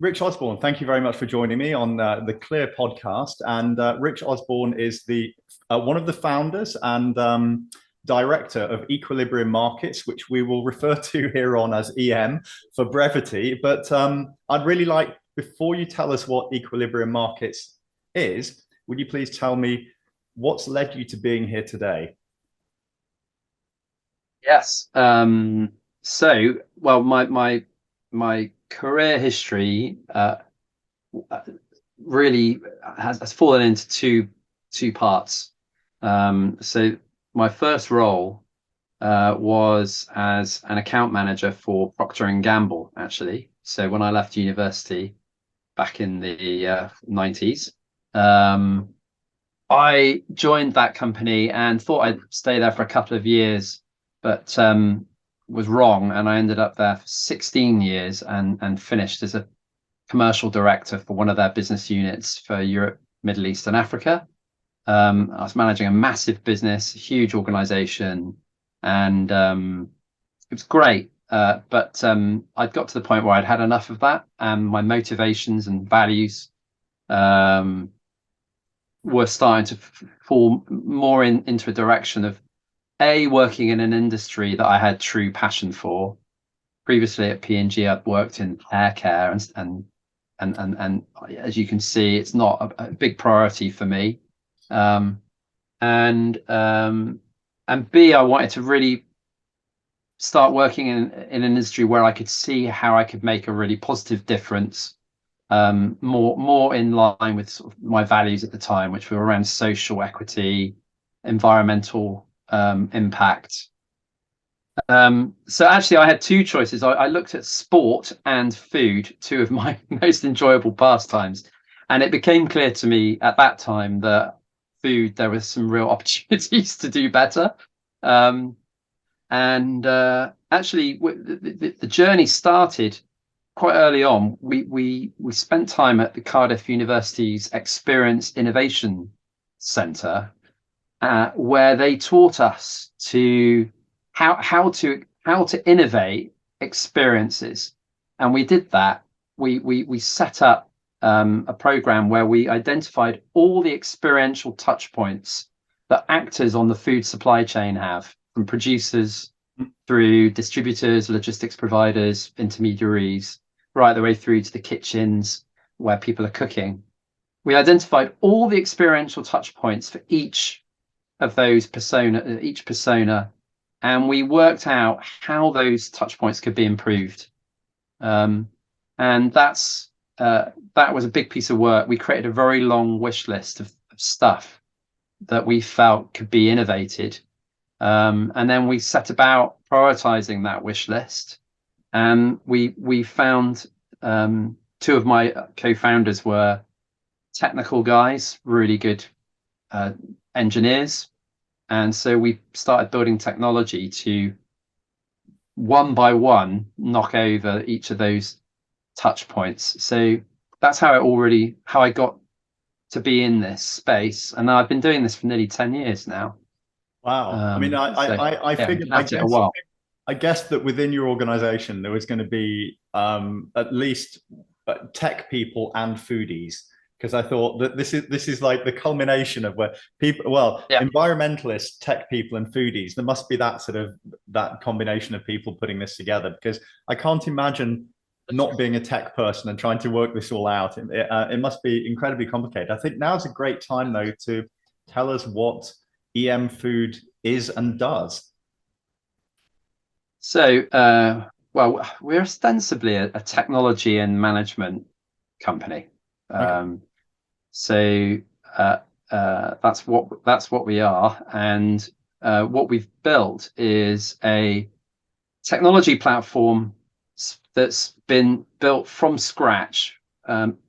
Rich Osborn, thank you very much for joining me on the C.L.E.A.R podcast. And Rich Osborn is the one of the founders and director of Equilibrium Markets, which we will refer to here on as EM for brevity. But I'd really like, before you tell us what Equilibrium Markets is, would you please tell me what's led you to being here today? Yes. Well, my career history really has fallen into two parts. So my first role was as an account manager for Procter and Gamble, actually. So when I left university back in the 90s, I joined that company and thought I'd stay there for a couple of years, but was wrong, and I ended up there for 16 years and finished as a commercial director for one of their business units for Europe, Middle East, and Africa. I was managing a massive business, a huge organization, and it was great. But I'd got to the point where I'd had enough of that, and my motivations and values were starting to fall more into a direction of working in an industry that I had true passion for. Previously at P&G, I'd worked in hair care, and as you can see, it's not a big priority for me. And B, I wanted to really start working in an industry where I could see how I could make a really positive difference, more in line with sort of my values at the time, which were around social equity, environmental impact. So actually, I had two choices. I looked at sport and food, two of my most enjoyable pastimes, and it became clear to me at that time that food, there was some real opportunities to do better. And actually, the journey started quite early on. We spent time at the Cardiff University's Experience Innovation Centre, where they taught us to how to innovate experiences, and we did that. We set up a program where we identified all the experiential touch points that actors on the food supply chain have, from producers through distributors, logistics providers, intermediaries, right the way through to the kitchens where people are cooking. We identified all the experiential touch points for each of those persona, and we worked out how those touch points could be improved. And that was a big piece of work. We created a very long wish list of stuff that we felt could be innovated. And then we set about prioritizing that wish list. And we found, two of my co-founders were technical guys, really good engineers. And so we started building technology to, one by one, knock over each of those touch points. So that's how I got to be in this space. And I've been doing this for nearly 10 years now. Wow. I mean, I Yeah, figured, at it a while. I guess that within your organization, there was going to be at least tech people and foodies, because I thought that this is like the culmination of where people, well, Yeah. environmentalists, tech people, and foodies. There must be that combination of people putting this together, because I can't imagine not being a tech person and trying to work this all out. It must be incredibly complicated. I think now's a great time, though, to tell us what EM Food is and does. So, well, we're ostensibly a technology and management company. Okay. So that's what we are, and what we've built is a technology platform that's been built from scratch,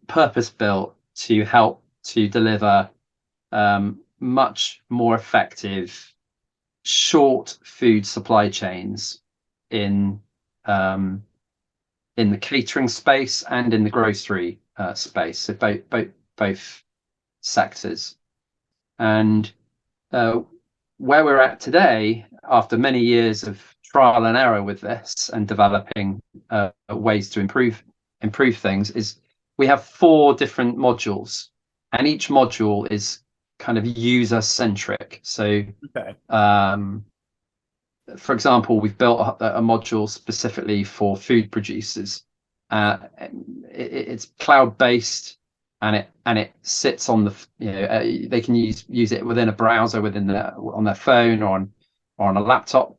purpose built to help to deliver much more effective short food supply chains in the catering space and in the grocery space, so both sectors. And where we're at today, after many years of trial and error with this and developing ways to improve things, we have 4 different modules, and each module is kind of user centric. So, Okay. For example, we've built a module specifically for food producers. It's cloud based, and it sits on the, they can use it within a browser, on their phone, or on a laptop,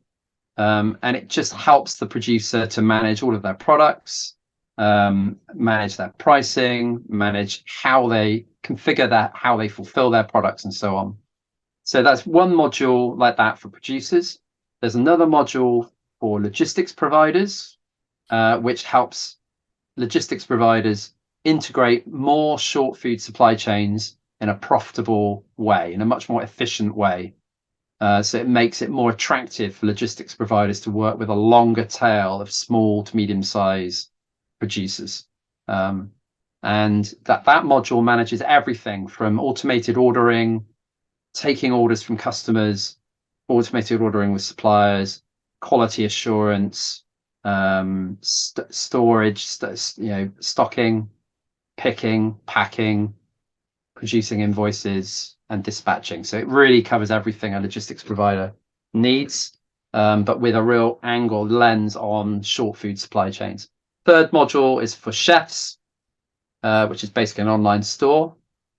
and it just helps the producer to manage all of their products, manage their pricing, manage how they configure how they fulfill their products, and so on. So that's one module like that for producers. There's another module for logistics providers, which helps logistics providers integrate more short food supply chains in a profitable way, in a much more efficient way. So it makes it more attractive for logistics providers to work with a longer tail of small to medium-sized producers. And that module manages everything from automated ordering, taking orders from customers, automated ordering with suppliers, quality assurance, storage, stocking, picking, packing, producing invoices, and dispatching. So it really covers everything a logistics provider needs, but with a real lens on short food supply chains. Third module is for chefs, which is basically an online store.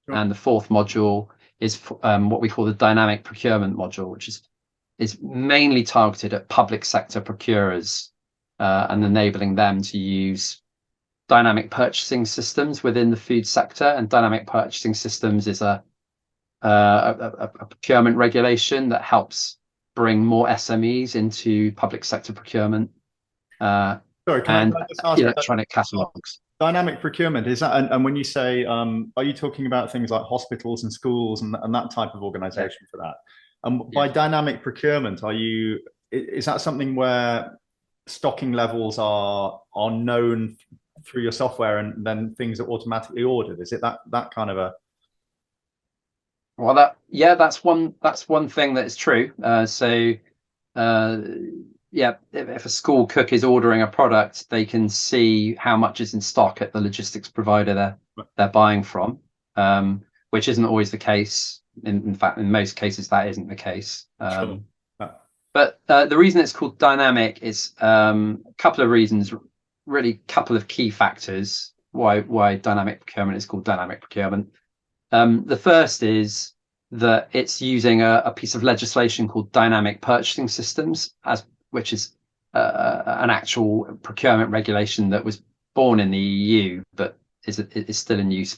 Sure. And the fourth module is what we call the dynamic procurement module, which is mainly targeted at public sector procurers, and enabling them to use dynamic purchasing systems within the food sector. And dynamic purchasing systems is a procurement regulation that helps bring more SMEs into public sector procurement, Sorry, and can I just ask, electronic catalogs. dynamic procurement, is that, and when you say, are you talking about things like hospitals and schools and that type of organization for that? And by dynamic procurement, is that something where stocking levels are known through your software and then things are automatically ordered? Is it that kind of a? Well, that's one thing that is true. If a school cook is ordering a product, they can see how much is in stock at the logistics provider they're buying from, which isn't always the case. In fact, in most cases, that isn't the case. Sure. But the reason it's called dynamic is a couple of reasons, really a couple of key factors why dynamic procurement is called dynamic procurement. The first is that it's using a piece of legislation called dynamic purchasing systems, which is an actual procurement regulation that was born in the EU, but is still in use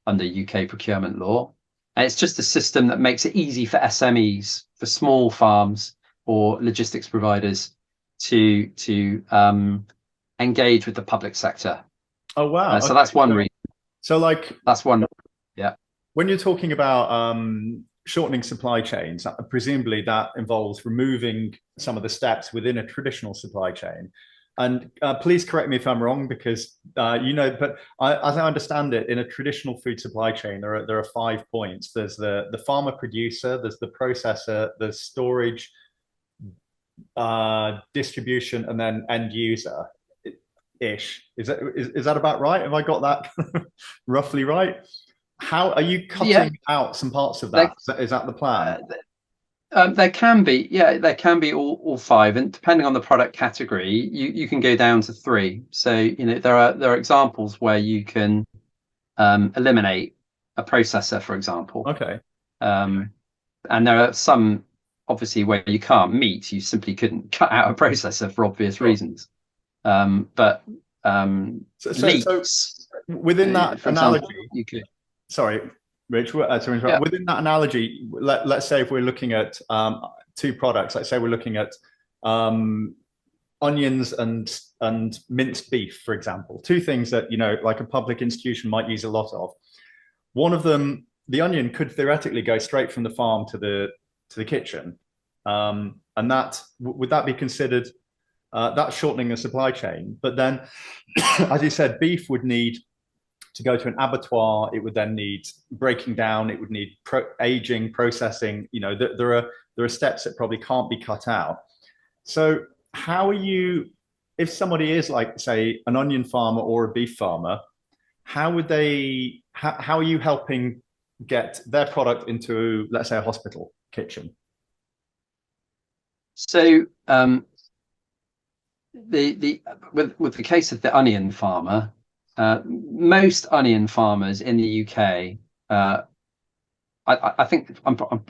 under UK procurement law. And it's just a system that makes it easy for SMEs, for small farms or logistics providers to engage with the public sector. Oh wow! So that's one reason. So that's one. Yeah. When you're talking about shortening supply chains, presumably that involves removing some of the steps within a traditional supply chain. And please correct me if I'm wrong, because but as I understand it, in a traditional food supply chain, there are 5 points. There's the farmer producer, there's the processor, there's storage, distribution, and then end user. Ish. Is that about right? Have I got that roughly right? How are you cutting out some parts of that? Is that the plan? There can be all 5, and depending on the product category, you can go down to 3. So there are examples where you can eliminate a processor, for example. Okay. And there are some, obviously, where you can't meet. You simply couldn't cut out a processor for obvious reasons. So within that analogy, example, you could. Sorry, Rich, to interrupt. Yeah. Within that analogy, let's say if we're looking at 2 products, let's say we're looking at onions and minced beef, for example, 2 things that like a public institution might use a lot of. One of them, the onion, could theoretically go straight from the farm to the kitchen, and that would that be considered that's shortening the supply chain? But then, as you said, beef would need to go to an abattoir. It would then need breaking down. It would need aging, processing. There are steps that probably can't be cut out. So how are you, if somebody is like, say, an onion farmer or a beef farmer, how would they? How are you helping get their product into, let's say, a hospital kitchen? So with the case of the onion farmer, most onion farmers in the UK, I think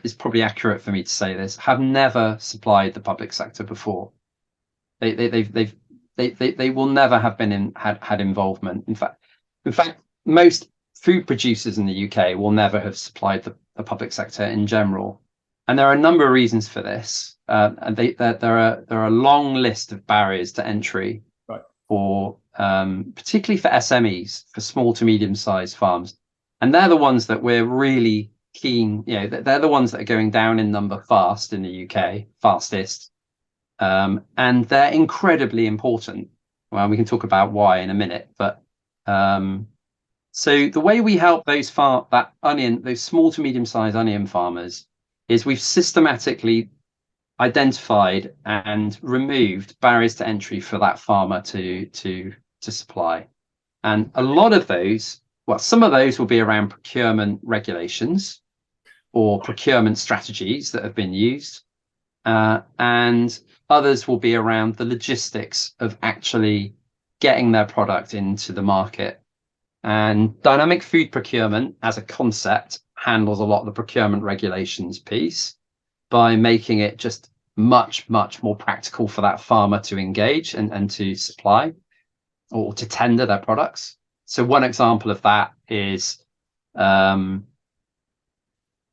it's probably accurate for me to say this, have never supplied the public sector before. They will never have been had involvement. In fact, most food producers in the UK will never have supplied the public sector in general. And there are a number of reasons for this. And there are a long list of barriers to entry, Right. for particularly for SMEs, for small to medium sized farms. And they're the ones that we're really keen, they're the ones that are going down in number fast in the UK, fastest. And they're incredibly important. Well, we can talk about why in a minute, but so the way we help those small to medium sized onion farmers, is we've systematically identified and removed barriers to entry for that farmer to supply. And a lot of those, well, some of those will be around procurement regulations or procurement strategies that have been used, and others will be around the logistics of actually getting their product into the market. And dynamic food procurement as a concept handles a lot of the procurement regulations piece by making it just much more practical for that farmer to engage and to supply or to tender their products. So one example of that is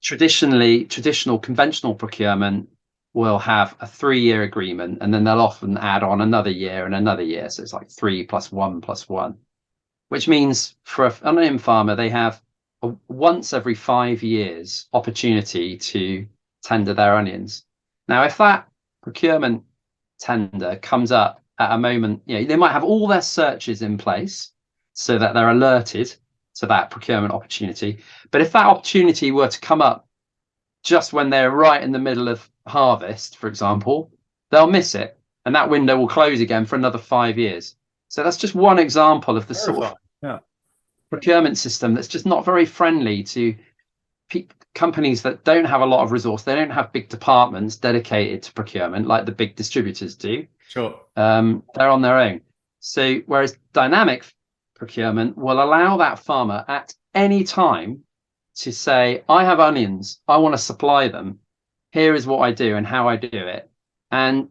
traditional conventional procurement will have a 3-year agreement, and then they'll often add on another year and another year. So it's like 3 + 1 + 1, which means for an onion farmer, they have a once every 5 years opportunity to tender their onions. Now, if that procurement tender comes up at a moment, they might have all their searches in place so that they're alerted to that procurement opportunity. But if that opportunity were to come up just when they're right in the middle of harvest, for example, they'll miss it, and that window will close again for another 5 years. So that's just one example of the sort of procurement system that's just not very friendly to companies that don't have a lot of resource. They don't have big departments dedicated to procurement like the big distributors do. Sure. They're on their own. So whereas dynamic procurement will allow that farmer at any time to say, I have onions, I want to supply them. Here is what I do and how I do it. And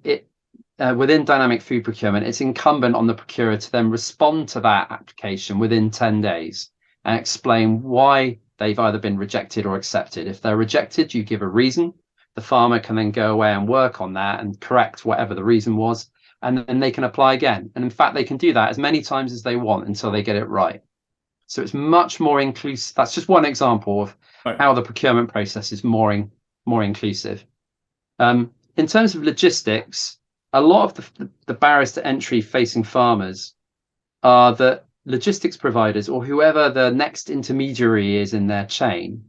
within dynamic food procurement, it's incumbent on the procurer to then respond to that application within 10 days and explain why they've either been rejected or accepted. If they're rejected, you give a reason. The farmer can then go away and work on that and correct whatever the reason was, and then they can apply again. And in fact, they can do that as many times as they want until they get it right. So it's much more inclusive. That's just one example of how the procurement process is more inclusive. In terms of logistics, a lot of the barriers to entry facing farmers are that logistics providers, or whoever the next intermediary is in their chain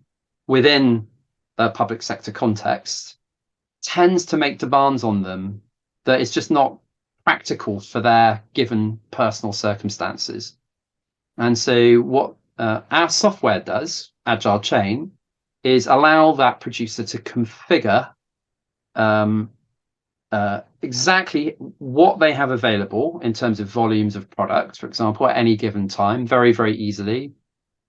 within the public sector context, tends to make demands on them that is just not practical for their given personal circumstances. And so what our software does, Agile Chain, is allow that producer to configure exactly what they have available in terms of volumes of product, for example, at any given time, very easily.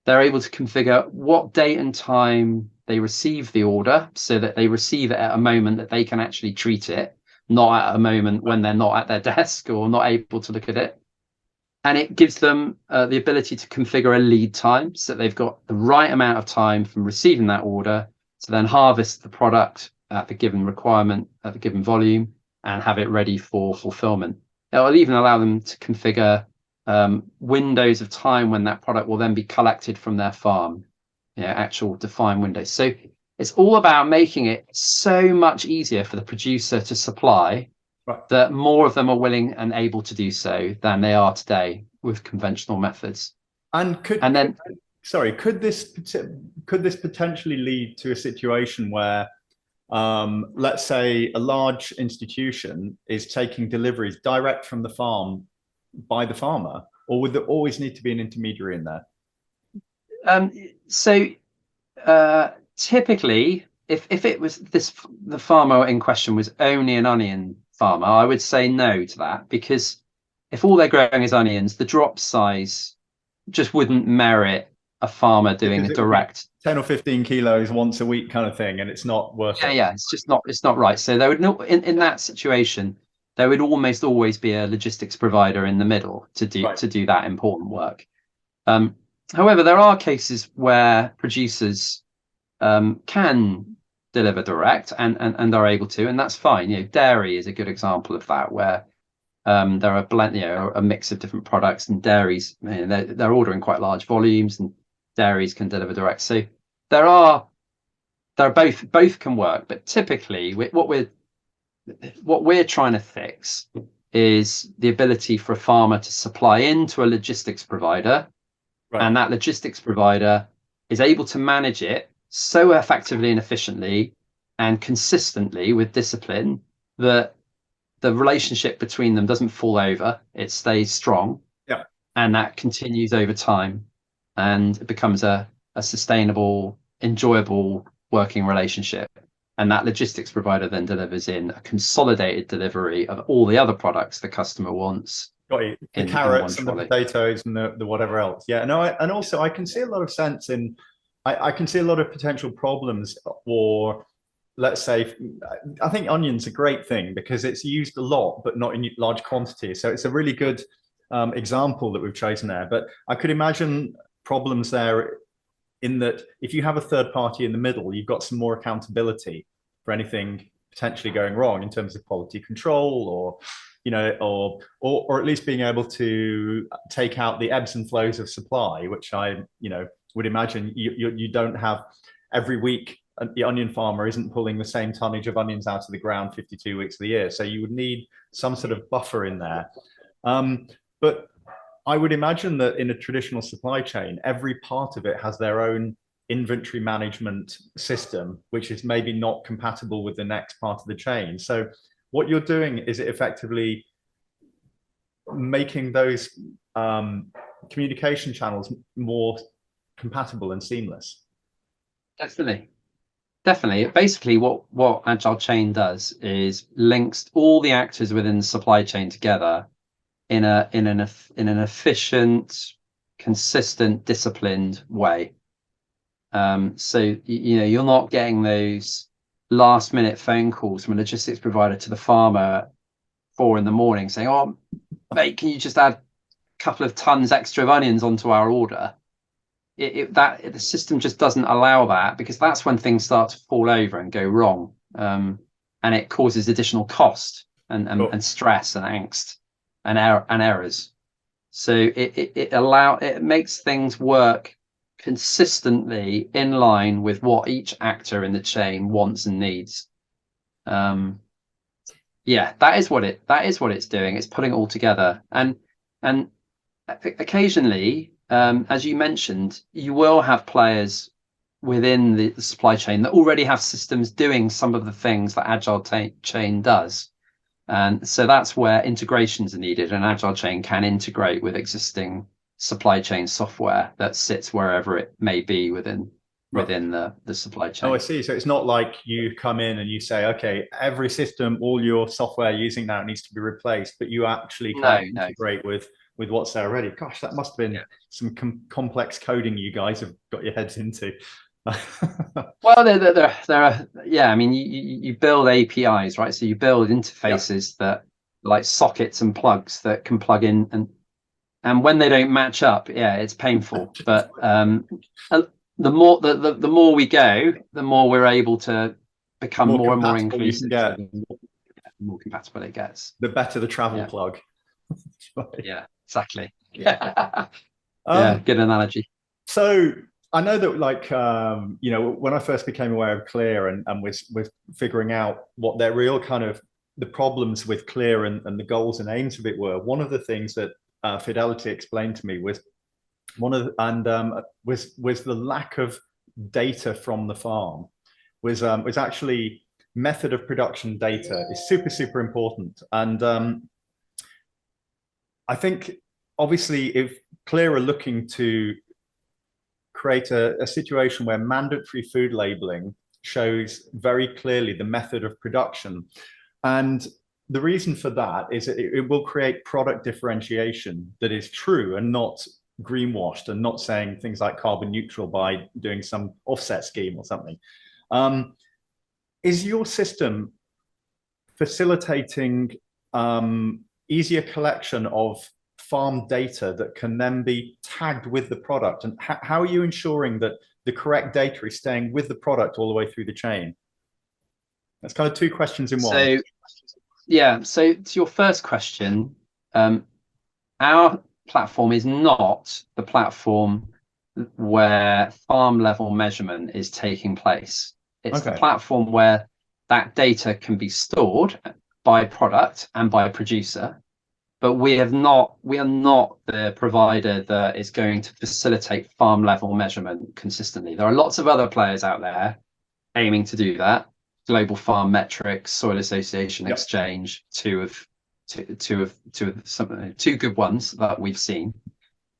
They're able to configure what date and time they receive the order so that they receive it at a moment that they can actually treat it, not at a moment when they're not at their desk or not able to look at it. And it gives them the ability to configure a lead time so that they've got the right amount of time from receiving that order to then harvest the product at the given requirement, at the given volume, and have it ready for fulfillment. It will even allow them to configure windows of time when that product will then be collected from their farm, actual defined windows. So it's all about making it so much easier for the producer to supply, that more of them are willing and able to do so than they are today with conventional methods. And could this potentially lead to a situation where, let's say, a large institution is taking deliveries direct from the farm by the farmer, or would there always need to be an intermediary in there? So typically, if it was the farmer in question was only an onion farmer, I would say no to that, because if all they're growing is onions, the drop size just wouldn't merit a farmer doing Because a it would be direct. 10 or 15 kilos once a week kind of thing, and it's not worth it. Yeah, it's not right. So there would no in that situation, there would almost always be a logistics provider in the middle to Right. do that important work. Um, However, there are cases where producers can deliver direct and are able to, and that's fine. Dairy is a good example of that, where there are a mix of different products, and dairies, they're ordering quite large volumes, and dairies can deliver direct. So there are both can work, but typically what we're trying to fix is the ability for a farmer to supply into a logistics provider, Right. and that logistics provider is able to manage it so effectively and efficiently and consistently with discipline that the relationship between them doesn't fall over, it stays strong, Yeah. and that continues over time, and it becomes a sustainable, enjoyable working relationship. And that logistics provider then delivers in a consolidated delivery of all the other products the customer wants Got you. The in one carrots and the trolley. potatoes and the whatever else. Yeah. No, and also I can see a lot of sense in, I can see a lot of potential problems, or let's say, I think onions a great thing because it's used a lot, but not in large quantities. So it's a really good example that we've chosen there. But I could imagine problems there in that if you have a third party in the middle, you've got some more accountability for anything potentially going wrong in terms of quality control, or or at least being able to take out the ebbs and flows of supply, which I would imagine you don't have every week. The onion farmer isn't pulling the same tonnage of onions out of the ground 52 weeks of the year, so you would need some sort of buffer in there. But I would imagine that in a traditional supply chain, every part of it has their own inventory management system, which is maybe not compatible with the next part of the chain. So what you're doing is it effectively making those communication channels more compatible and seamless. Definitely. Basically, what Agile Chain does is links all the actors within the supply chain together in an efficient, consistent, disciplined way. So you're not getting those last minute phone calls from a logistics provider to the farmer at 4 a.m. saying, "Oh, mate, can you just add a couple of tons extra of onions onto our order?" The system just doesn't allow that, because that's when things start to fall over and go wrong, and it causes additional cost and stress and angst and errors. So it makes things work consistently in line with what each actor in the chain wants and needs. Yeah, that is what it's doing. It's putting it all together, and occasionally, as you mentioned, you will have players within the supply chain that already have systems doing some of the things that Agile Chain does. And so that's where integrations are needed, and Agile Chain can integrate with existing supply chain software that sits wherever it may be within the supply chain. Oh, I see. So it's not like you come in and you say, okay, every system, all your software using now needs to be replaced, but you actually can integrate with what's there already. Gosh, that must have been some complex coding you guys have got your heads into. Well, there are, yeah. I mean, you build APIs, right? So you build interfaces that, like sockets and plugs, that can plug in, and when they don't match up, yeah, it's painful. But the more we go, the more we're able to become more and more inclusive. So the more compatible it gets. The better the travel plug. Yeah, exactly. Yeah, good analogy. So I know that, like, when I first became aware of C.L.E.A.R and was figuring out what their real kind of the problems with C.L.E.A.R and the goals and aims of it were, one of the things that Fidelity explained to me was was the lack of data from the farm. Was actually method of production data is super important, and I think obviously if C.L.E.A.R are looking to create a situation where mandatory food labeling shows very clearly the method of production. And the reason for that is that it will create product differentiation that is true and not greenwashed, and not saying things like carbon neutral by doing some offset scheme or something. Is your system facilitating easier collection of farm data that can then be tagged with the product? And how are you ensuring that the correct data is staying with the product all the way through the chain? That's kind of two questions in one. So, yeah, so to your first question, our platform is not the platform where farm level measurement is taking place. It's the platform where that data can be stored by product and by producer, but we are not the provider that is going to facilitate farm level measurement consistently. There are lots of other players out there aiming to do that. Global Farm Metrics, Soil Association Exchange, two good ones that we've seen.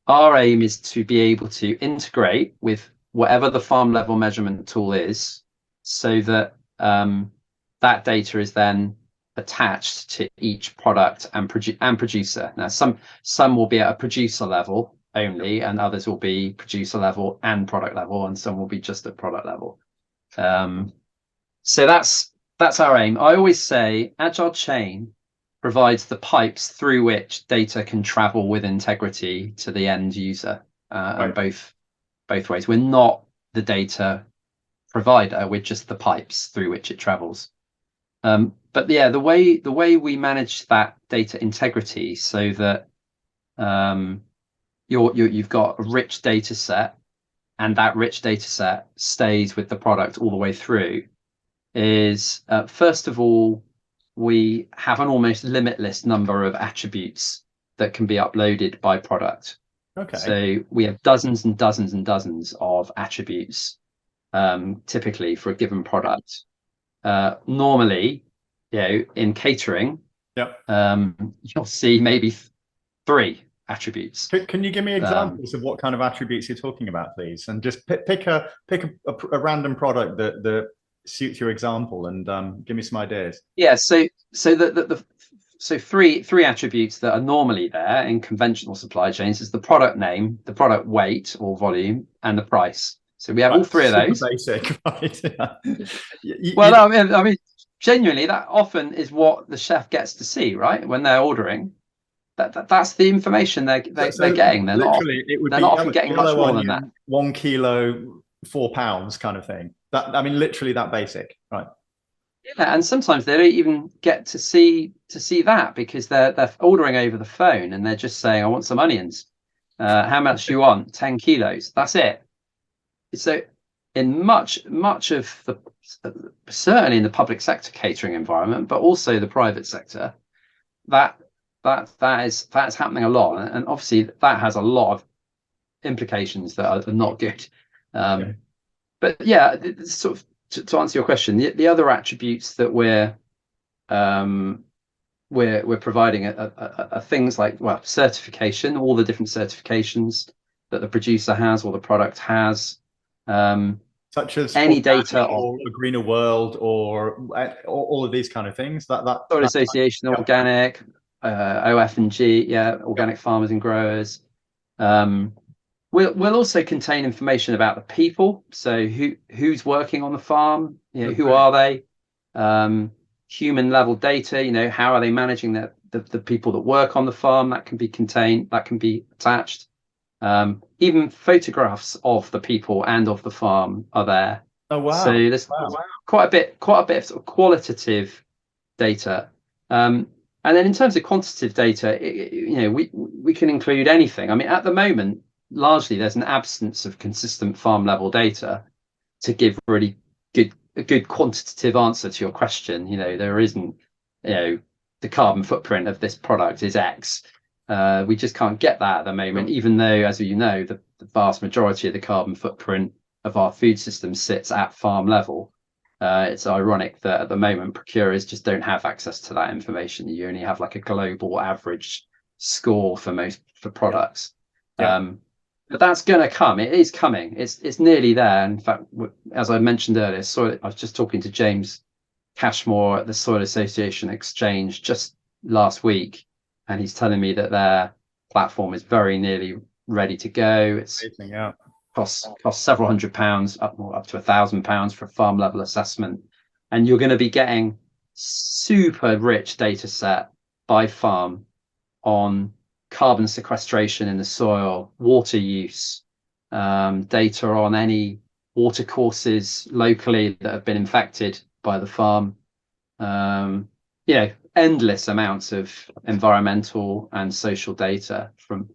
Our aim is to be able to integrate with whatever the farm level measurement tool is, so that that data is then attached to each product and producer. Now, some will be at a producer level only, and others will be producer level and product level, and some will be just at product level. So that's our aim. I always say Agile Chain provides the pipes through which data can travel with integrity to the end user, and both ways. We're not the data provider, we're just the pipes through which it travels. But yeah, the way we manage that data integrity so that you've got a rich data set, and that rich data set stays with the product all the way through, is first of all, we have an almost limitless number of attributes that can be uploaded by product. So we have dozens and dozens and dozens of attributes, typically for a given product. Normally, in catering, you'll see maybe 3 attributes. Can you give me examples of what kind of attributes you're talking about, please? And just pick a random product that suits your example, and give me some ideas. Yeah, so three attributes that are normally there in conventional supply chains is the product name, the product weight or volume, and the price. So we have all 3 of those. Basic, right? Well, I mean, genuinely, that often is what the chef gets to see, right? When they're ordering, that's the information they're getting. They're not often getting much more than that. 1 kilo, 4 pounds, kind of thing. That, I mean, literally that basic, right? Yeah, and sometimes they don't even get to see that, because they're ordering over the phone and they're just saying, "I want some onions. How much do you want? 10 kilos." That's it. So in much of the, certainly in the public sector catering environment, but also the private sector, that's happening a lot, and obviously that has a lot of implications that are not good. But yeah, sort of to answer your question, the other attributes that we're providing are things like, well, certification, all the different certifications that the producer has or the product has, such as any data or a greener world, or all of these kind of things. Soil Association, organic, OF&G, organic farmers and growers. We'll also contain information about the people, so who's working on the farm, who are they, human level data, how are they managing the people that work on the farm, that can be contained, that can be attached. Even photographs of the people and of the farm are there. Oh wow! So there's quite a bit of sort of qualitative data. And then in terms of quantitative data, we can include anything. I mean, at the moment, largely there's an absence of consistent farm level data to give really a good quantitative answer to your question. There isn't, the carbon footprint of this product is X. We just can't get that at the moment, even though, as you know, the vast majority of the carbon footprint of our food system sits at farm level. It's ironic that at the moment procurers just don't have access to that information. You only have like a global average score for products. But that's going to come. It is coming. It's nearly there. In fact, as I mentioned earlier, I was just talking to James Cashmore at the Soil Association Exchange just last week, and he's telling me that their platform is very nearly ready to go. It's Amazing, yeah. costs several £100, up to £1,000 for a farm level assessment, and you're going to be getting super rich data set by farm on carbon sequestration in the soil, water use, data on any water courses locally that have been infected by the farm. Endless amounts of environmental and social data from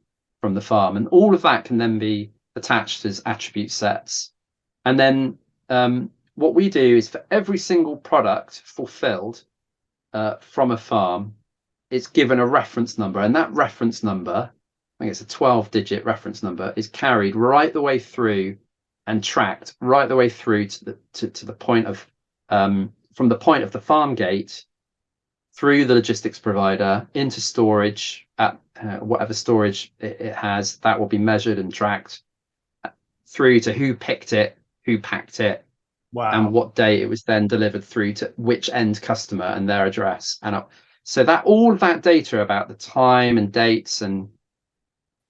the farm, and all of that can then be attached as attribute sets. And then what we do is for every single product fulfilled from a farm, it's given a reference number, and that reference number, I think it's a 12-digit reference number, is carried right the way through and tracked right the way through to the point of from the point of the farm gate through the logistics provider into storage at whatever storage it has. That will be measured and tracked through to who picked it, who packed it, and what day it was then delivered through to which end customer and their address. And so that all of that data about the time and dates and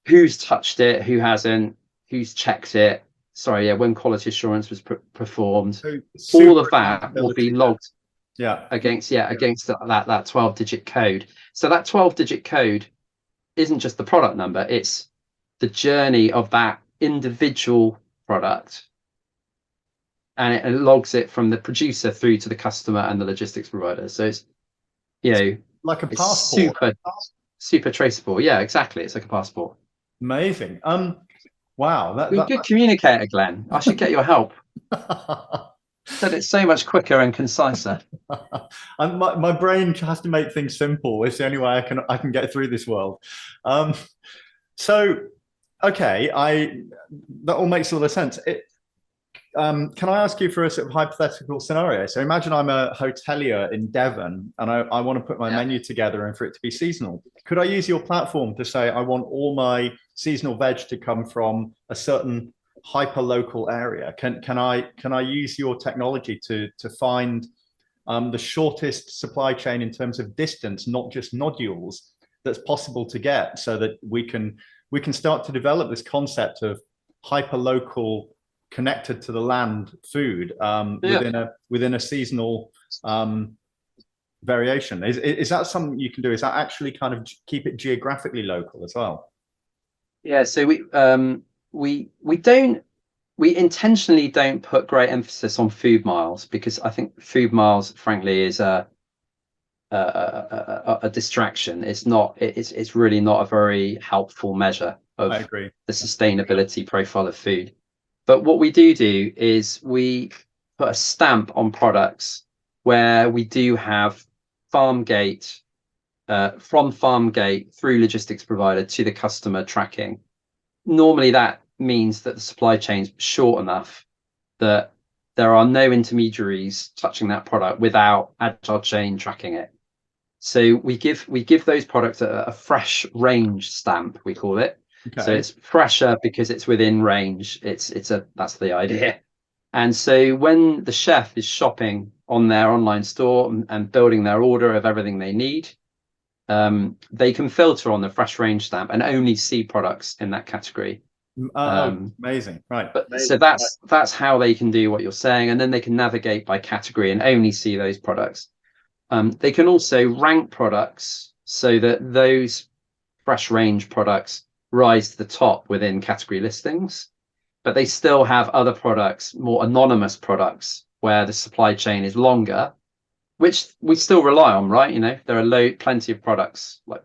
who's touched it, who hasn't, who's checked it, when quality assurance was performed, So all of that will be logged against that 12-digit code. So that 12-digit code isn't just the product number, it's the journey of that individual product, and it logs it from the producer through to the customer and the logistics provider. So it's like a passport. Super traceable. Yeah, exactly. It's like a passport. Amazing. Wow. You're a good communicator, Glenn. I should get your help. Said it's so much quicker and conciser. And my brain has to make things simple. It's the only way I can get through this world. So, okay, that all makes a lot of sense. Can I ask you for a sort of hypothetical scenario? So imagine I'm a hotelier in Devon and I want to put my menu together and for it to be seasonal. Could I use your platform to say I want all my seasonal veg to come from a certain hyper local area? Can I use your technology to find the shortest supply chain in terms of distance, not just nodules, that's possible to get, so that we can start to develop this concept of hyper local, connected to the land food within a seasonal variation? Is that something you can do? Is that actually kind of keep it geographically local as well? Yeah, so we intentionally don't put great emphasis on food miles, because I think food miles, frankly, is a distraction. It's really not a very helpful measure of the sustainability profile of food. But what we do is we put a stamp on products where we do have farm gate, from farm gate through logistics provider to the customer tracking. Normally that means that the supply chain's short enough that there are no intermediaries touching that product without agile chain tracking it. So we give those products a fresh range stamp, we call it. Okay. So it's fresher because it's within range. That's the idea. And so when the chef is shopping on their online store and building their order of everything they need, they can filter on the fresh range stamp and only see products in that category. Amazing, right? So that's how they can do what you're saying, and then they can navigate by category and only see those products. They can also rank products so that those fresh range products rise to the top within category listings, but they still have other products, more anonymous products, where the supply chain is longer, which we still rely on, right? There are plenty of products like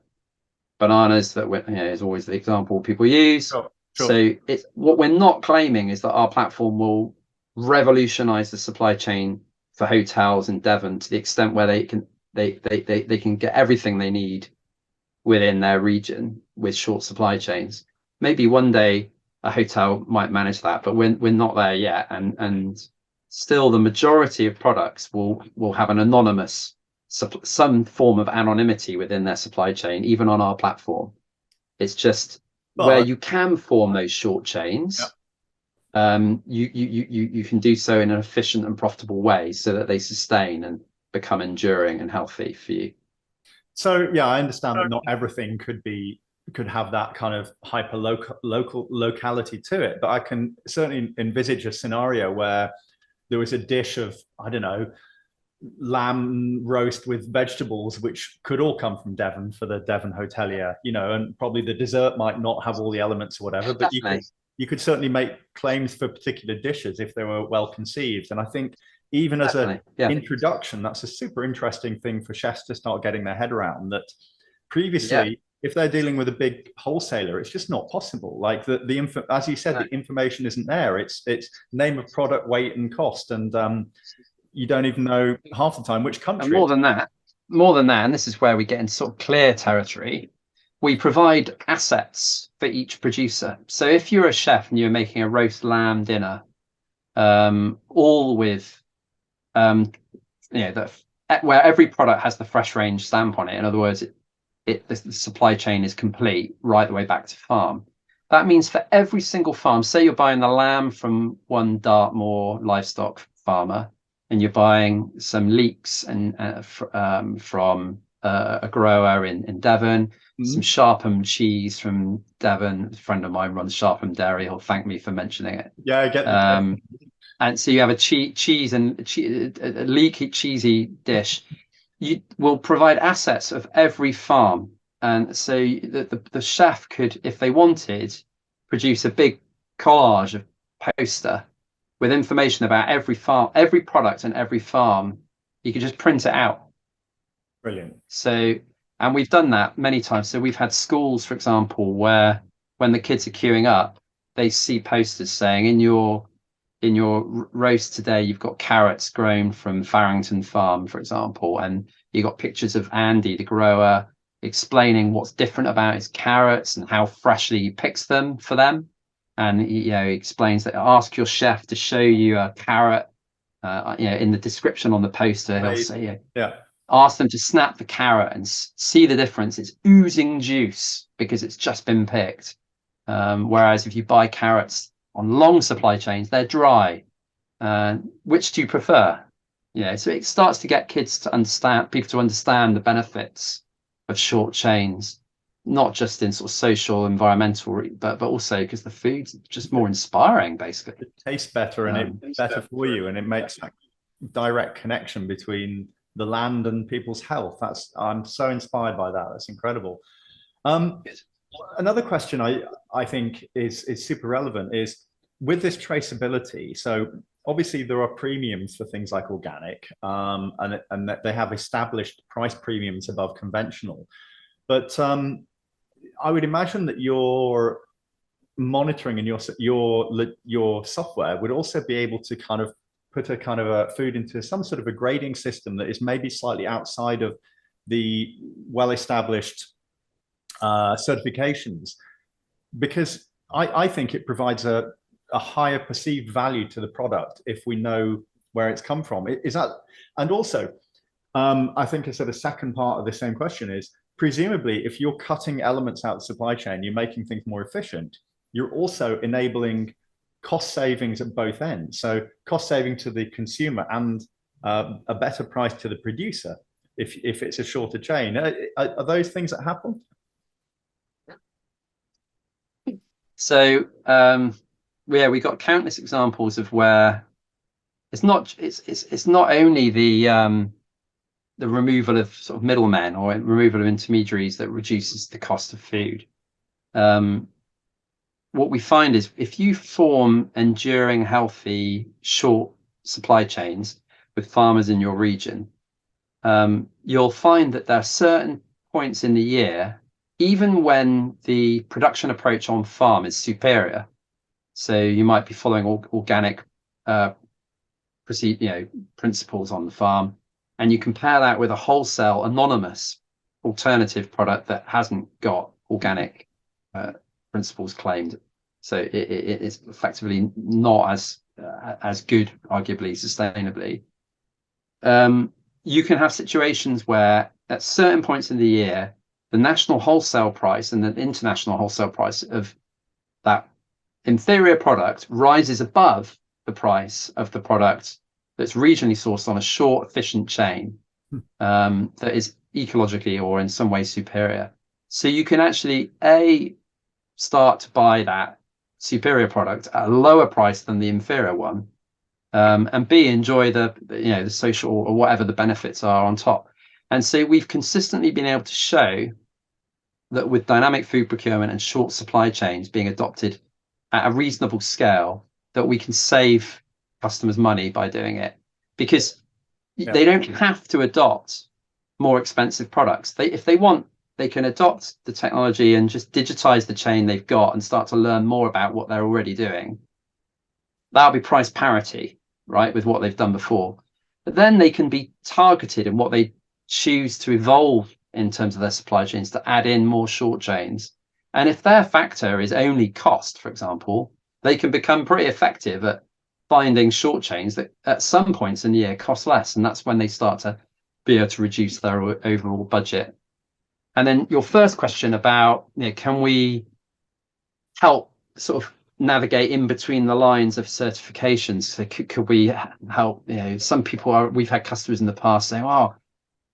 bananas that is always the example people use. Sure. So what we're not claiming is that our platform will revolutionize the supply chain for hotels in Devon to the extent where they can get everything they need within their region with short supply chains. Maybe one day a hotel might manage that, but we're not there yet. And still, the majority of products will have an anonymous, some form of anonymity within their supply chain, even on our platform. It's just where But you can form those short yeah. chains, you can do so in an efficient and profitable way so that they sustain and become enduring and healthy for you. So yeah, I understand that not everything could have that kind of hyper local locality to it, but I can certainly envisage a scenario where there was a dish of, I don't know, lamb roast with vegetables, which could all come from Devon for the Devon hotelier, and probably the dessert might not have all the elements or whatever, but Definitely. you could certainly make claims for particular dishes if they were well conceived. And I think even as a Definitely. Yeah. introduction, that's a super interesting thing for chefs to start getting their head around. That Yeah. previously, if they're dealing with a big wholesaler, it's just not possible. Like the info, as you said, No. the information isn't there. It's name of product, weight, and cost, and you don't even know half the time which And country it's. more than that, and this is where we get into sort of C.L.E.A.R territory. We provide assets for each producer. So if you're a chef and you're making a roast lamb dinner, all with where every product has the fresh range stamp on it. In other words, the supply chain is complete right the way back to farm. That means for every single farm, say you're buying the lamb from one Dartmoor livestock farmer, and you're buying some leeks and from a grower in Devon, some Sharpham cheese from Devon. A friend of mine runs Sharpham Dairy. He'll thank me for mentioning it. Yeah, I get the And so you have a cheese and a leaky cheesy dish. You will provide assets of every farm, and so the chef could, if they wanted, produce a big collage of poster with information about every farm, every product, and every farm. You could just print it out. brilliant. So, and we've done that many times. So we've had schools, for example, where when the kids are queuing up, they see posters saying in your roast today, you've got carrots grown from Farrington Farm, for example, and you've got pictures of Andy, the grower, explaining what's different about his carrots and how freshly he picks them for them. And he explains that ask your chef to show you a carrot. In the description on the poster, he'll say, Yeah. ask them to snap the carrot and see the difference. It's oozing juice because it's just been picked. Whereas if you buy carrots on long supply chains, they're dry. Which do you prefer? So it starts to get people to understand the benefits of short chains, not just in sort of social, environmental, but also because the food's just more inspiring, basically. It tastes better and it's better for you, and it makes that direct connection between the land and people's health. I'm so inspired by that. That's incredible. Another question I think is super relevant is with this traceability. So obviously there are premiums for things like organic, and that they have established price premiums above conventional. But I would imagine that your monitoring and your software would also be able to kind of put a kind of a food into some sort of a grading system that is maybe slightly outside of the well-established certifications, because I think it provides a higher perceived value to the product if we know where it's come from. Is that, and also, I think I said a second part of the same question is presumably if you're cutting elements out of the supply chain, you're making things more efficient. You're also enabling cost savings at both ends. So cost saving to the consumer and a better price to the producer if it's a shorter chain. Are those things that happen? So we got countless examples of where it's not only the removal of sort of middlemen or removal of intermediaries that reduces the cost of food. What we find is if you form enduring, healthy, short supply chains with farmers in your region, you'll find that there are certain points in the year, even when the production approach on farm is superior. So you might be following organic principles on the farm, and you compare that with a wholesale anonymous alternative product that hasn't got organic principles claimed. So it is effectively not as good, arguably, sustainably. You can have situations where at certain points in the year, the national wholesale price and the international wholesale price of that inferior product rises above the price of the product that's regionally sourced on a short, efficient chain that is ecologically or in some way superior. So you can actually start to buy that superior product at a lower price than the inferior one, and B, enjoy the social or whatever the benefits are on top. And so we've consistently been able to show that with dynamic food procurement and short supply chains being adopted at a reasonable scale, that we can save customers money by doing it, because they don't have to adopt more expensive products. If they want, they can adopt the technology and just digitize the chain they've got and start to learn more about what they're already doing. That'll be price parity, right, with what they've done before. But then they can be targeted in what they choose to evolve in terms of their supply chains, to add in more short chains. And if their factor is only cost, for example, they can become pretty effective at finding short chains that at some points in the year cost less. And that's when they start to be able to reduce their overall budget. And then your first question about, can we help sort of navigate in between the lines of certifications? So could we help? Some people we've had customers in the past saying, "Oh,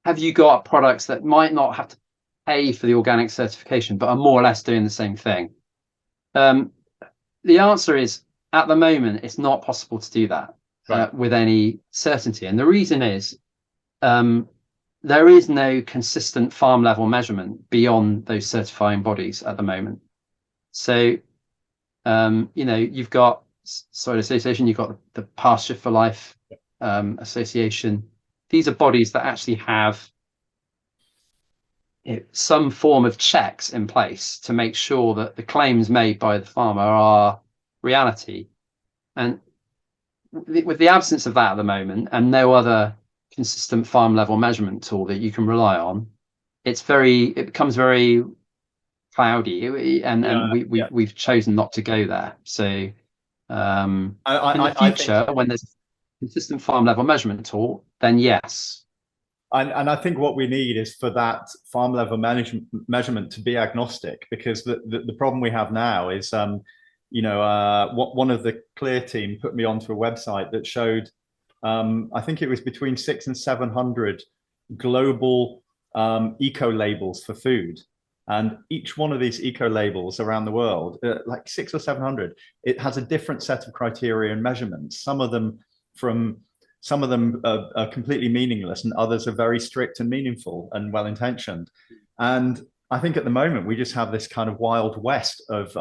have you got products that might not have to pay for the organic certification, but are more or less doing the same thing?" The answer is, at the moment, it's not possible to do that with any certainty. And the reason is, there is no consistent farm level measurement beyond those certifying bodies at the moment. So, you've got Soil Association, you've got the Pasture for Life Association. These are bodies that actually have some form of checks in place to make sure that the claims made by the farmer are reality. And with the absence of that at the moment, and no other consistent farm level measurement tool that you can rely on, it becomes very cloudy, and we've chosen not to go there. So in the future, when there's a consistent farm level measurement tool, then yes. And I think what we need is for that farm level measurement to be agnostic, because the problem we have now is, one of the C.L.E.A.R team put me onto a website that showed, I think it was between 600 and 700 global eco labels for food. And each one of these eco labels around the world, like 600 or 700, it has a different set of criteria and measurements. Some of them are completely meaningless, and others are very strict and meaningful and well-intentioned. And I think at the moment we just have this kind of wild west of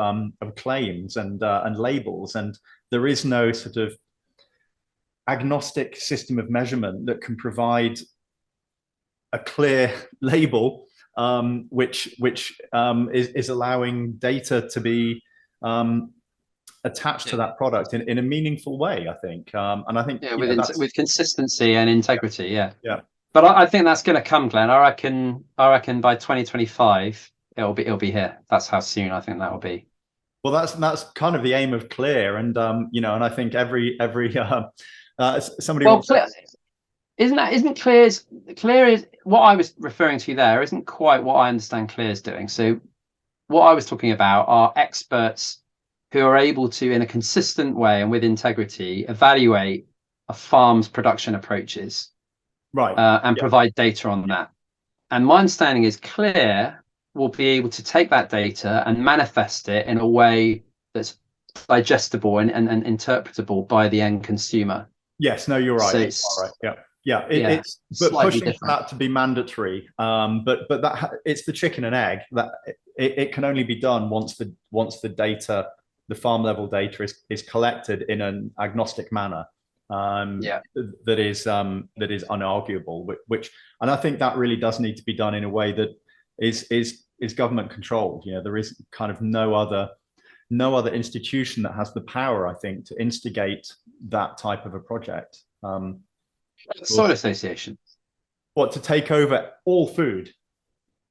claims and labels, and there is no sort of agnostic system of measurement that can provide a clear label, which is allowing data to be attached to that product in a meaningful way, I think. And I think with consistency and integrity. Yeah. But I think that's going to come, Glenn. I reckon by 2025 it'll be here. That's how soon I think that will be. Well, that's kind of the aim of C.L.E.A.R, and and I think every somebody. Well, isn't C.L.E.A.R is what I was referring to there. Isn't quite what I understand C.L.E.A.R is doing. So what I was talking about are experts who are able to, in a consistent way and with integrity, evaluate a farm's production approaches, and provide data on that. And my understanding is C.L.E.A.R will be able to take that data and manifest it in a way that's digestible and interpretable by the end consumer. Yes, no, you're right. So right. It's but pushing different for that to be mandatory. But that it's the chicken and egg that it can only be done once the data, the farm level data is collected in an agnostic manner. That is unarguable, which and I think that really does need to be done in a way that is government controlled. There is kind of no other institution that has the power, I think, to instigate that type of a project. Soil Association. What, to take over all food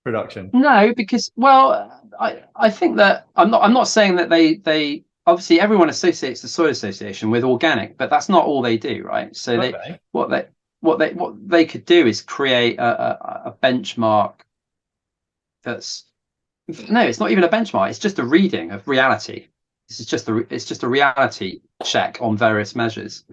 production? No, because I think that I'm not saying that they obviously everyone associates the Soil Association with organic, but that's not all they do, right? So what they could do is create a benchmark that's no, it's not even a benchmark. It's just a reading of reality. This is just a reality check on various measures.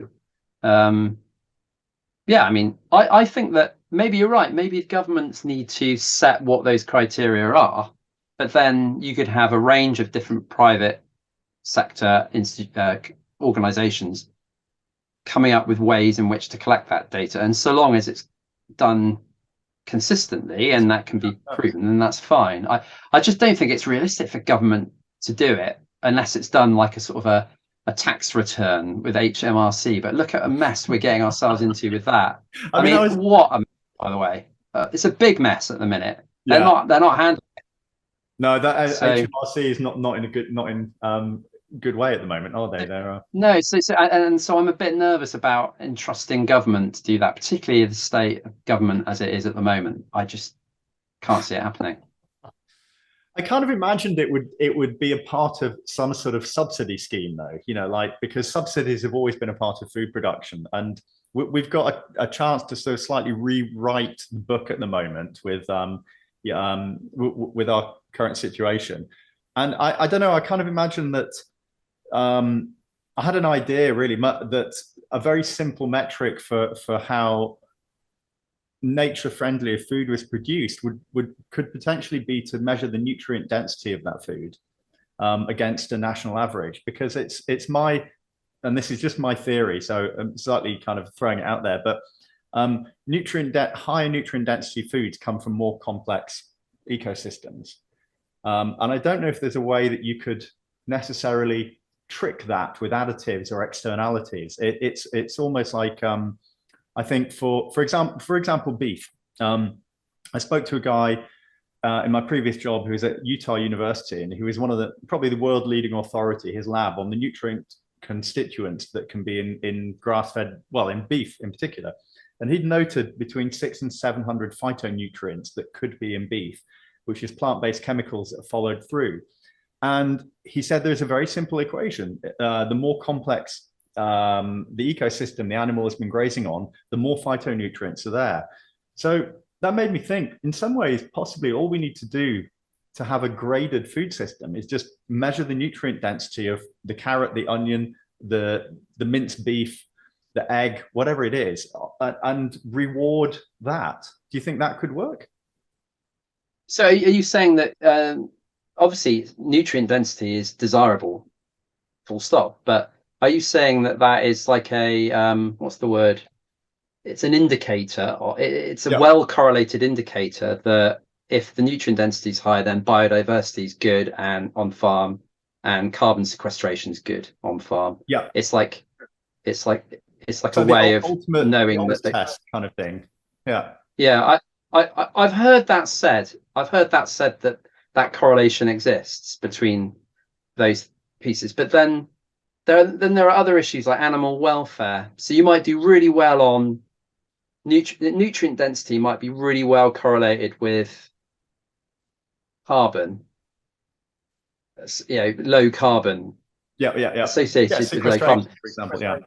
Yeah, I mean, I think that maybe you're right. Maybe governments need to set what those criteria are, but then you could have a range of different private sector organizations coming up with ways in which to collect that data. And so long as it's done consistently and that can be proven, then that's fine. I just don't think it's realistic for government to do it unless it's done like a sort of a tax return with HMRC. But look at a mess we're getting ourselves into with that. I mean, what a mess, by the way. It's a big mess at the minute. They're not handling it. No, that HMRC is not in a good way at the moment, are they? No, so I'm a bit nervous about entrusting government to do that, particularly the state government as it is at the moment. I just can't see it happening. I kind of imagined it would be a part of some sort of subsidy scheme, though. You know, like, because subsidies have always been a part of food production, and we've got a chance to sort of slightly rewrite the book at the moment with with our current situation. And I don't know. I kind of imagine that. I had an idea really that a very simple metric for how nature friendly food was produced could potentially be to measure the nutrient density of that food against a national average, because it's my, and this is just my theory, so I'm slightly kind of throwing it out there, but higher nutrient density foods come from more complex ecosystems, and I don't know if there's a way that you could necessarily trick that with additives or externalities. It's almost like I think for example beef. I spoke to a guy in my previous job who was at Utah University, and he was one of probably the world leading authority, his lab, on the nutrient constituents that can be in grass-fed, well, in beef in particular. And he'd noted between 600 and 700 phytonutrients that could be in beef, which is plant-based chemicals that are followed through. And he said there's a very simple equation. The more complex the ecosystem the animal has been grazing on, the more phytonutrients are there. So that made me think, in some ways, possibly all we need to do to have a graded food system is just measure the nutrient density of the carrot, the onion, the minced beef, the egg, whatever it is, and reward that. Do you think that could work? So are you saying that obviously nutrient density is desirable, full stop, but are you saying that that is like a what's the word? It's an indicator, or it's a well correlated indicator that if the nutrient density is high, then biodiversity is good and on farm, and carbon sequestration is good on farm. Yeah, it's like so a way of knowing that test kind of thing. Yeah, I've heard that said. I've heard that said that correlation exists between those pieces, but then there are other issues like animal welfare. So you might do really well on nutrient density, might be really well correlated with carbon, low carbon associated with low carbon, for example.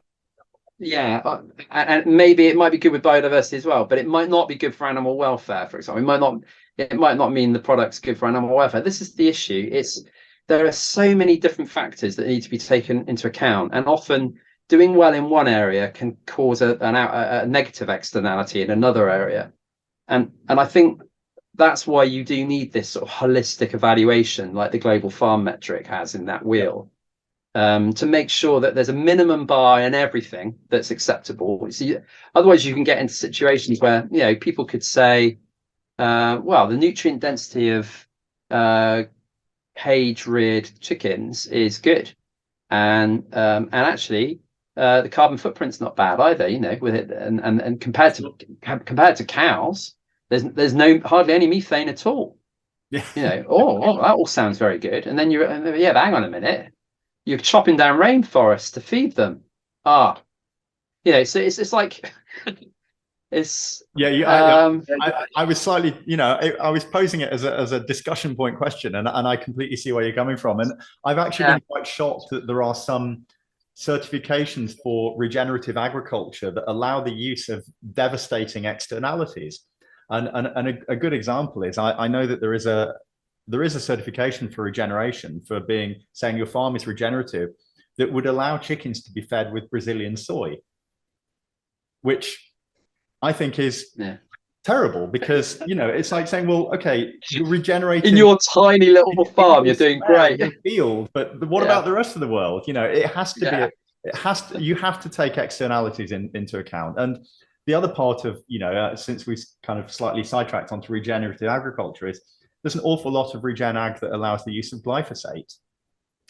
And maybe it might be good with biodiversity as well, but it might not be good for animal welfare, for example. It might not mean the product's good for animal welfare. This is the issue. There are so many different factors that need to be taken into account, and often doing well in one area can cause a negative externality in another area. And I think that's why you do need this sort of holistic evaluation, like the global farm metric has in that wheel, to make sure that there's a minimum bar in everything that's acceptable. So otherwise, you can get into situations where people could say, well, the nutrient density of cage-reared chickens is good, and actually the carbon footprint's not bad either, with it, and compared to cows, there's hardly any methane at all. That all sounds very good. And then but hang on a minute, you're chopping down rainforests to feed them. So it's like it's I was slightly, I was posing it as a discussion point question, and I completely see where you're coming from. And I've actually been quite shocked that there are some certifications for regenerative agriculture that allow the use of devastating externalities. And a good example is I know that there is a certification for regeneration for being saying your farm is regenerative that would allow chickens to be fed with Brazilian soy, which I think is terrible because it's like saying, well, okay, you're regenerating in your tiny little farm, you're doing great. Your field, but what about the rest of the world? It has to be. You have to take externalities into account. And the other part of since we kind of slightly sidetracked onto regenerative agriculture is there's an awful lot of regen ag that allows the use of glyphosate,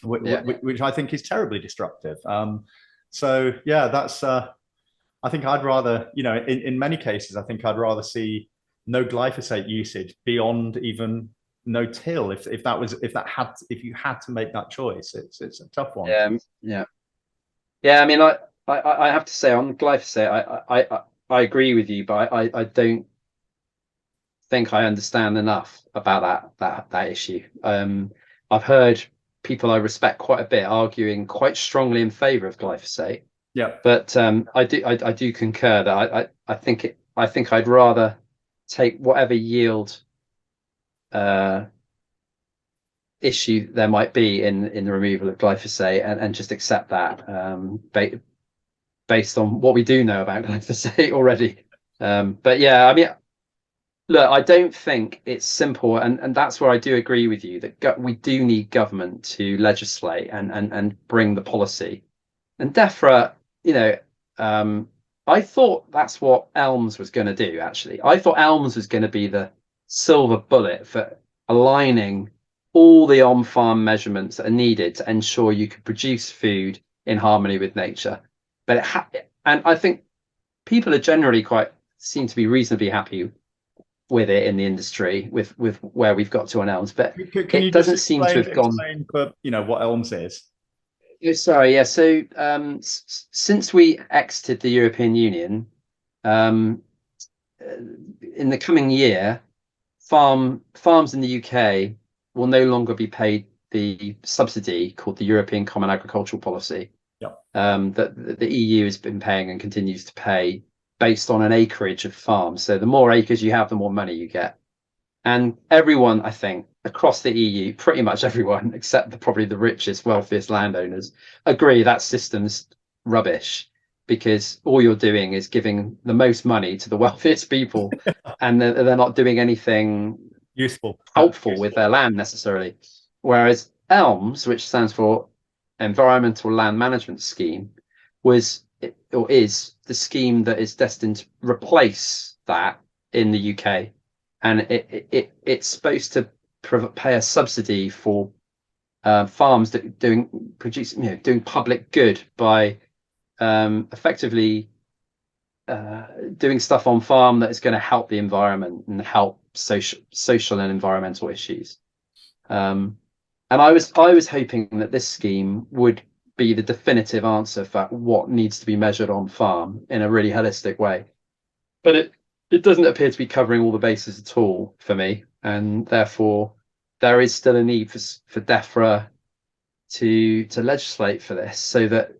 which I think is terribly destructive. So yeah, that's. I think I'd rather, in many cases, I think I'd rather see no glyphosate usage beyond even no till. If you had to make that choice, it's a tough one. Yeah. I mean, I have to say on glyphosate, I agree with you, but I don't think I understand enough about that issue. I've heard people I respect quite a bit arguing quite strongly in favour of glyphosate. Yeah, but I do concur that I think I'd rather take whatever yield issue there might be in the removal of glyphosate and just accept that based on what we do know about glyphosate already. But yeah, I mean, look, I don't think it's simple, and that's where I do agree with you that we do need government to legislate and bring the policy. And DEFRA, I thought that's what ELMS was going to do, actually. I thought ELMS was going to be the silver bullet for aligning all the on-farm measurements that are needed to ensure you could produce food in harmony with nature. But and I think people are generally seem to be reasonably happy with it in the industry with where we've got to on ELMS. But it doesn't seem to have gone. For what ELMS is. Sorry, yeah. So since we exited the European Union, in the coming year, farms in the UK will no longer be paid the subsidy called the European Common Agricultural Policy. That the EU has been paying and continues to pay based on an acreage of farms. So the more acres you have, the more money you get. And everyone, I think, across the EU, pretty much everyone, except probably the richest, wealthiest landowners, agree that system's rubbish because all you're doing is giving the most money to the wealthiest people and they're not doing anything helpful with their land necessarily. Whereas ELMS, which stands for Environmental Land Management Scheme, is the scheme that is destined to replace that in the UK. And it's supposed to pay a subsidy for farms that doing public good by effectively doing stuff on farm that is going to help the environment and help social and environmental issues. And I was hoping that this scheme would be the definitive answer for what needs to be measured on farm in a really holistic way. But it doesn't appear to be covering all the bases at all for me, and therefore there is still a need for DEFRA to legislate for this, so that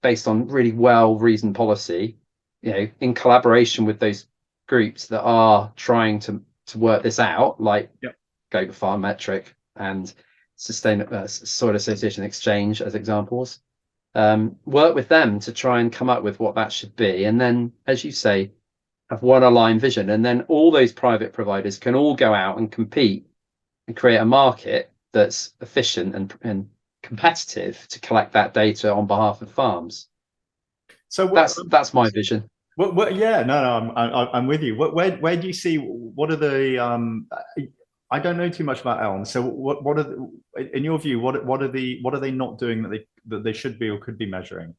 based on really well-reasoned policy, in collaboration with those groups that are trying to work this out, like Global Farm Metric and Soil Association Exchange as examples, work with them to try and come up with what that should be, and then, as you say, have one aligned vision, and then all those private providers can all go out and compete and create a market that's efficient and competitive to collect that data on behalf of farms. So that's my vision. Well, yeah, no, I'm with you. Where do you see? What are the? I don't know too much about ELMS. So what are in your view? What are they not doing that they should be or could be measuring?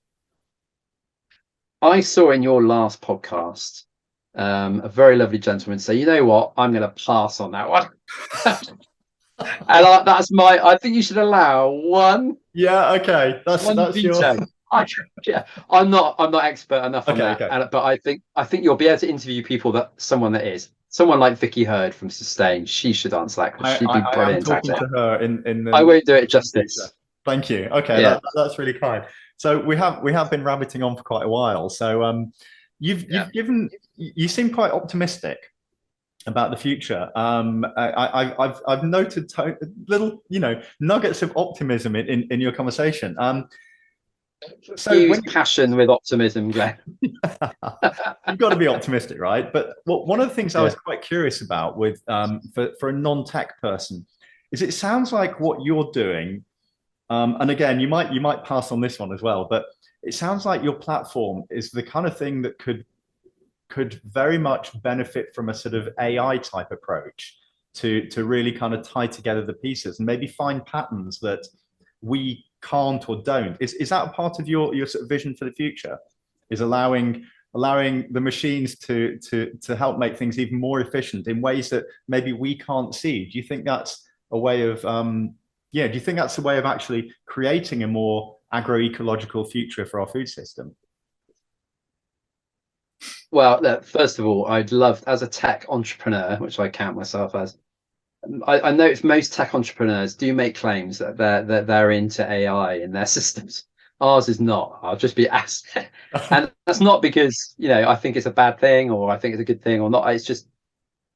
I saw in your last podcast a very lovely gentleman say, "You know what? I'm going to pass on that one." And that's I think you should allow one. Yeah. Okay. That's your. I'm not expert enough on that. Okay. But I think you'll be able to interview someone that is. Someone like Vicky Hurd from Sustain, she should answer that because she'd be brilliant. I'm talking to her in I won't do it justice. Thank you. Okay, that's really kind. So we have been rabbiting on for quite a while. So you seem quite optimistic about the future. I've noted little, nuggets of optimism in your conversation. So Use when passion with optimism, Glenn. you've got to be optimistic, right? But one of the things I was Yeah. quite curious about with for a non-tech person is it sounds like what you're doing, and again, you might pass on this one as well, but it sounds like your platform is the kind of thing that could very much benefit from a sort of AI type approach to really kind of tie together the pieces and maybe find patterns that we can't or don't. Is that a part of your sort of vision for the future? Is allowing the machines to help make things even more efficient in ways that maybe we can't see? Do you think that's a way of yeah? Do you think that's a way of actually creating a more agroecological future for our food system? Well, look, first of all, I'd love, as a tech entrepreneur, which I count myself as, I notice most tech entrepreneurs do make claims that they're into AI in their systems. Ours is not. I'll just be asked, and that's not because I think it's a bad thing or I think it's a good thing or not. It's just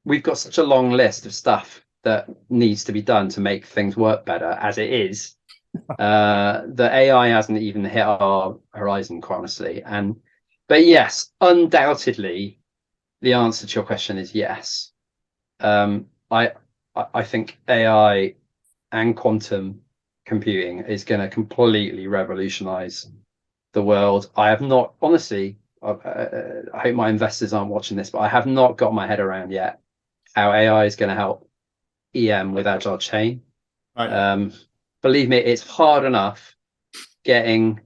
we've got such a long list of stuff that needs to be done to make things work better as it is. The AI hasn't even hit our horizon, quite honestly. But yes, undoubtedly, the answer to your question is yes. Um, I I think AI and quantum computing is going to completely revolutionize the world. I have not, honestly, I hope my investors aren't watching this, but I have not got my head around yet how AI is going to help EM with Agile Chain. Right. Um, Believe me, it's hard enough getting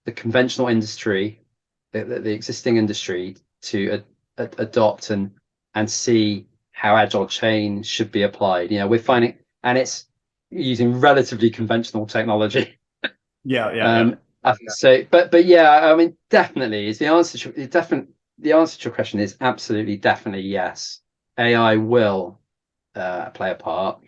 the conventional industry, the existing industry, to adopt and see how Agile Chain should be applied. We're finding, and it's using relatively conventional technology. Yeah, yeah, yeah. Um, so, but yeah, I mean, definitely is the answer. The answer to your question is absolutely, definitely yes. AI will play a part.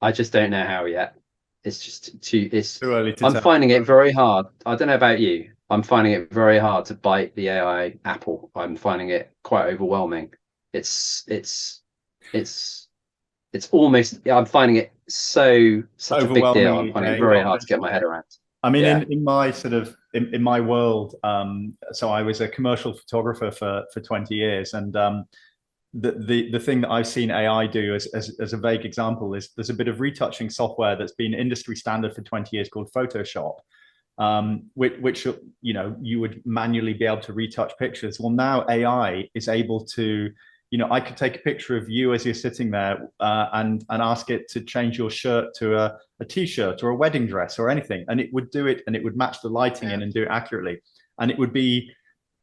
I just don't know how yet. It's just too. It's. Too early to I'm tell. finding it very hard. I don't know about you. I'm finding it very hard to bite the AI apple. I'm finding it quite overwhelming. It's. It's. It's. It's almost. I'm finding it such a big deal. I'm Overwhelmingly finding it very hard to chaotic. get my head around. I mean, Yeah. in my sort of in my world, so I was a commercial photographer for 20 years, and the thing that I've seen AI do as a vague example is there's a bit of retouching software that's been industry standard for 20 years called Photoshop, which you would manually be able to retouch pictures. Well, now AI is able to, I could take a picture of you as you're sitting there and ask it to change your shirt to a t-shirt or a wedding dress or anything, and it would do it, and it would match the lighting in and do it accurately, and it would be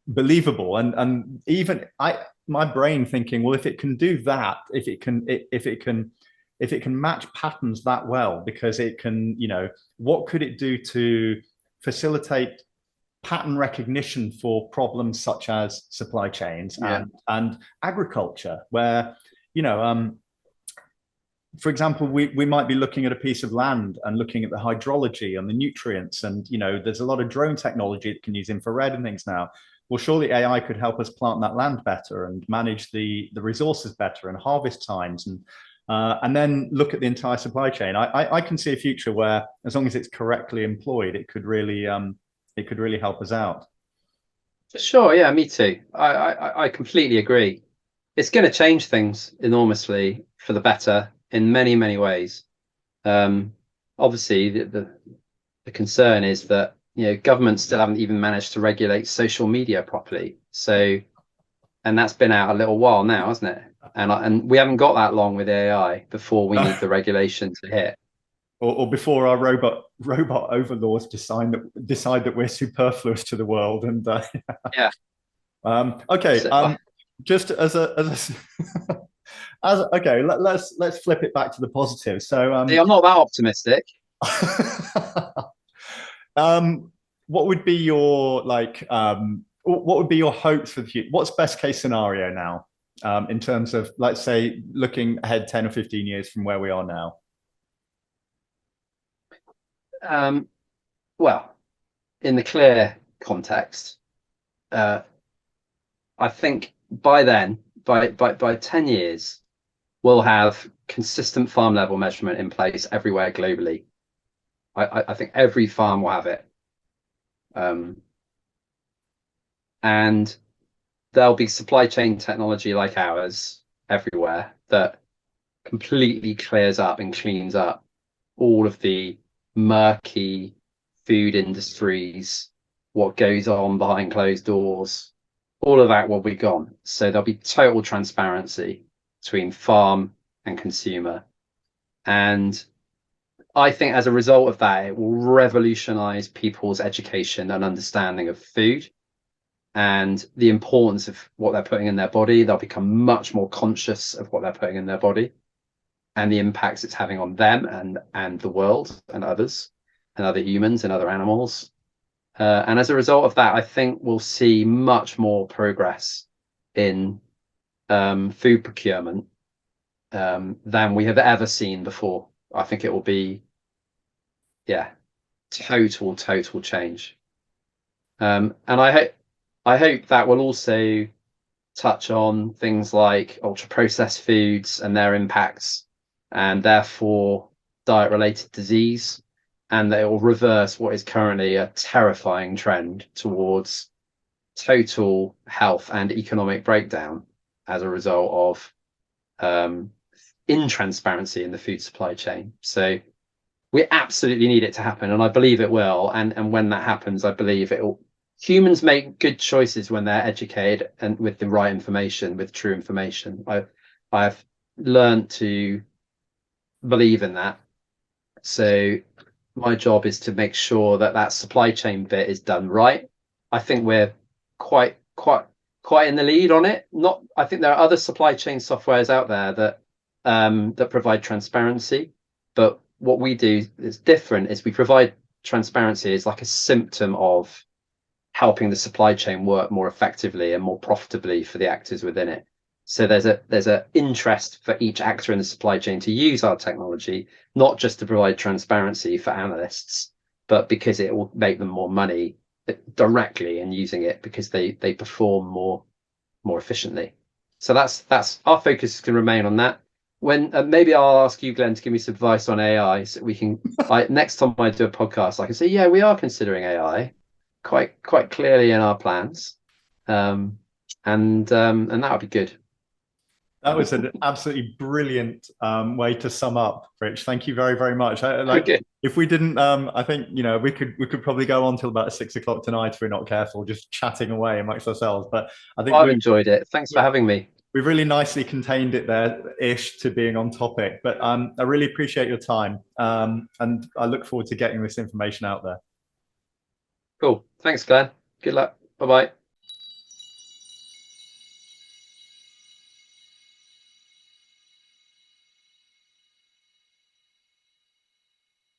believable. And even my brain thinking, well, if it can do that, if it can match patterns that well, because it can, what could it do to facilitate pattern recognition for problems such as supply chains Yeah. and agriculture, where, you know, for example, we might be looking at a piece of land and looking at the hydrology and the nutrients, and there's a lot of drone technology that can use infrared and things now. Well, surely AI could help us plant that land better and manage the resources better and harvest times, and then look at the entire supply chain. I can see a future where, as long as it's correctly employed, it could really help us out. For sure. Yeah, me too. I completely agree. It's going to change things enormously for the better in many, many ways. Um, Obviously, the concern is that governments still haven't even managed to regulate social media properly. So, and that's been out a little while now, hasn't it? And we haven't got that long with AI before we need the regulation to hit. Or before our robot overlords decide that we're superfluous to the world. And Yeah. okay, So, just as okay, let's flip it back to the positive. So I'm not that optimistic. what would be your what would be your hopes for the future? What's best case scenario now, in terms of, let's say, looking ahead 10 or 15 years from where we are now? Well, in the C.L.E.A.R context, I think by then, by 10 years, we'll have consistent farm level measurement in place everywhere globally. I think every farm will have it. And there'll be supply chain technology like ours everywhere that completely clears up and cleans up all of the murky food industries, what goes on behind closed doors, all of that will be gone. So there'll be total transparency between farm and consumer. And I think as a result of that, it will revolutionize people's education and understanding of food and the importance of what they're putting in their body. They'll become much more conscious of what they're putting in their body and the impacts it's having on them and the world and others and other humans and other animals. And as a result of that, I think we'll see much more progress in food procurement than we have ever seen before. I think it will be, yeah, total change. And I hope that will also touch on things like ultra processed foods and their impacts, and therefore diet related disease, and that it will reverse what is currently a terrifying trend towards total health and economic breakdown as a result of intransparency in the food supply chain. So we absolutely need it to happen, and I believe it will. And when that happens, I believe it will. Humans make good choices when they're educated and with the right information, with true information. I've learned to believe in that. So my job is to make sure that that supply chain bit is done right. I think we're quite in the lead on it. Not, I think there are other supply chain softwares out there that provide transparency, but what we do is different. Is we provide transparency as like a symptom of helping the supply chain work more effectively and more profitably for the actors within it. So there's a interest for each actor in the supply chain to use our technology, not just to provide transparency for analysts, but because it will make them more money directly in using it because they perform more efficiently. So that's our focus is going to remain on that. When maybe I'll ask you, Glenn, to give me some advice on AI, so we can. Next time I do a podcast, I can say, yeah, we are considering AI quite clearly in our plans, and that would be good. That was an absolutely brilliant way to sum up, Rich. Thank you very much. Okay. If we didn't, I think we could probably go on till about 6 o'clock tonight if we're not careful, just chatting away amongst ourselves. But I think I've enjoyed it. Thanks for having me. We've really nicely contained it there-ish to being on topic. But I really appreciate your time, and I look forward to getting this information out there. Cool. Thanks, Glenn. Good luck. Bye bye.